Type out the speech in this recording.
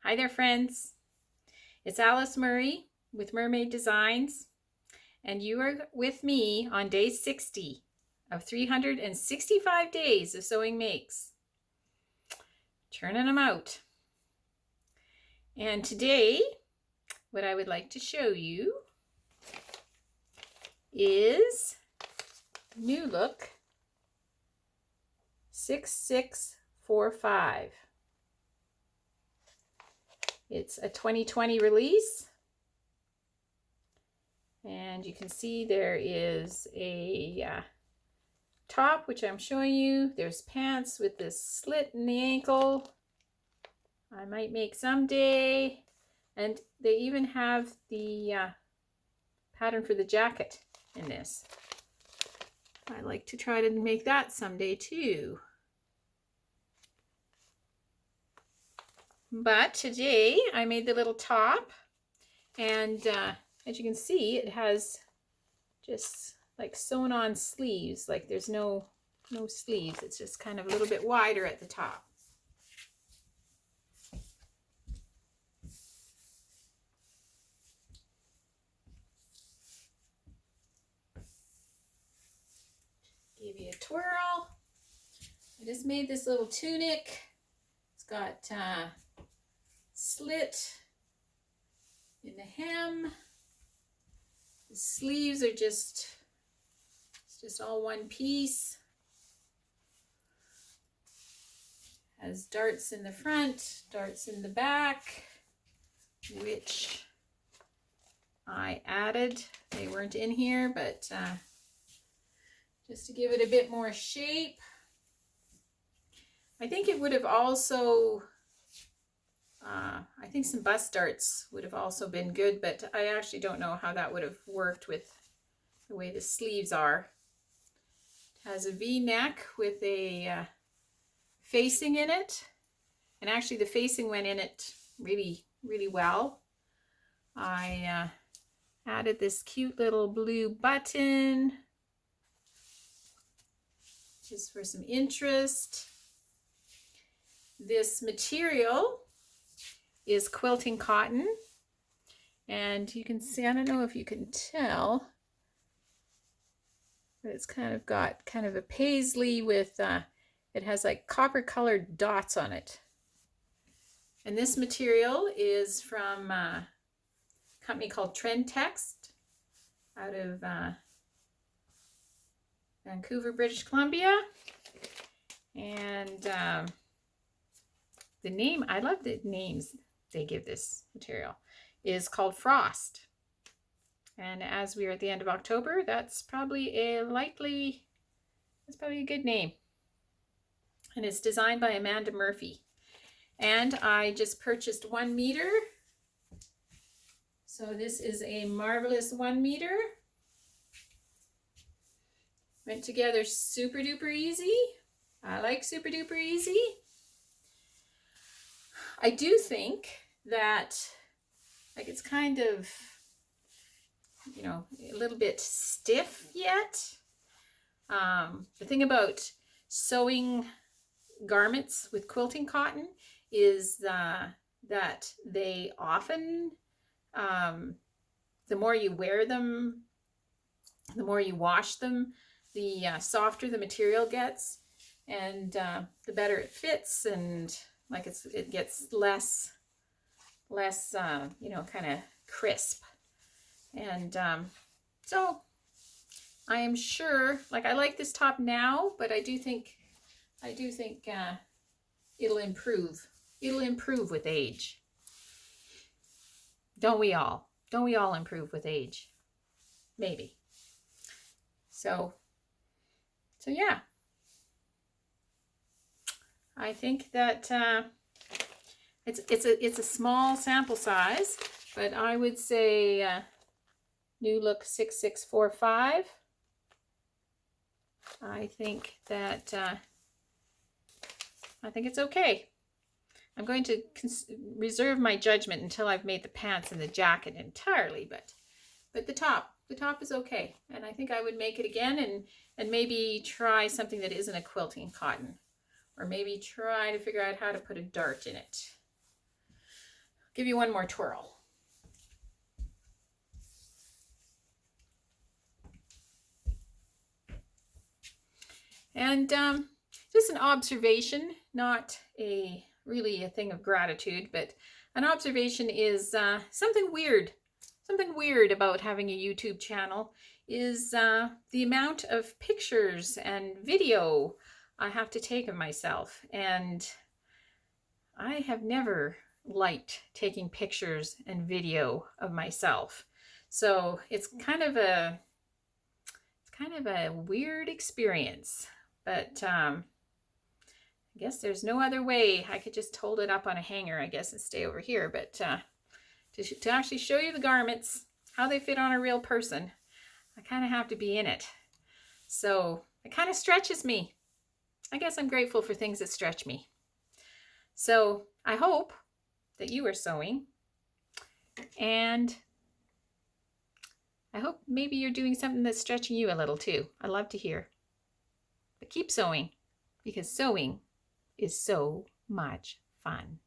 Hi there, friends. It's Alice Murray with Murr-Made Designs, and you are with me on day 60 of 365 days of sewing makes. Turning them out. And today, what I would like to show you is NewLook 6645. It's a 2020 release, and you can see there is a top, which I'm showing you. There's pants with this slit in the ankle. I might make someday. And they even have the pattern for the jacket in this. I like to try to make that someday too. But today I made the little top, and as you can see, it has just like sewn on sleeves. Like there's no sleeves. It's just kind of a little bit wider at the top. Give you a twirl. I just made this little tunic. It's got slit in the hem. The sleeves are just all one piece. Has darts in the front, darts in the back, which I added. They weren't in here, but just to give it a bit more shape. I think it would have also I think some bust darts would have also been good, but I actually don't know how that would have worked with the way the sleeves are. It has a V-neck with a facing in it, and actually the facing went in it really, really well. I added this cute little blue button just for some interest. This material is quilting cotton, and you can see, I don't know if you can tell, but it's kind of got kind of a paisley with it has like copper colored dots on it. And this material is from a company called Trend Tex out of Vancouver, British Columbia. And the name, I love the names they give this material, is called Frost. And as we are at the end of October, that's probably a good name. And it's designed by Amanda Murphy. And I just purchased 1 meter. So this is a marvelous 1 meter. Went together super duper easy. I like super duper easy. I do think that, like, it's kind of, you know, a little bit stiff yet. The thing about sewing garments with quilting cotton is that they often, the more you wear them, the more you wash them, the softer the material gets, and the better it fits, and like it gets less you know, kind of crisp. And so I am sure, like, I like this top now, but I do think it'll improve with age. Don't we all improve with age? Maybe. So yeah, I think that it's a small sample size, but I would say NewLook 6645. I think that I think it's okay. I'm going to reserve my judgment until I've made the pants and the jacket entirely, but the top is okay, and I think I would make it again and maybe try something that isn't a quilting cotton, or maybe try to figure out how to put a dart in it. give you one more twirl. And just an observation, not really a thing of gratitude, but an observation is something weird. Something weird about having a YouTube channel is the amount of pictures and video I have to take of myself. And I have never liked taking pictures and video of myself. So it's kind of a weird experience, but I guess there's no other way. I could just hold it up on a hanger, I guess, and stay over here. But to actually show you the garments, how they fit on a real person, I kind of have to be in it. So it kind of stretches me. I guess I'm grateful for things that stretch me. So I hope that you are sewing, and I hope maybe you're doing something that's stretching you a little too. I love to hear. But keep sewing, because sewing is so much fun.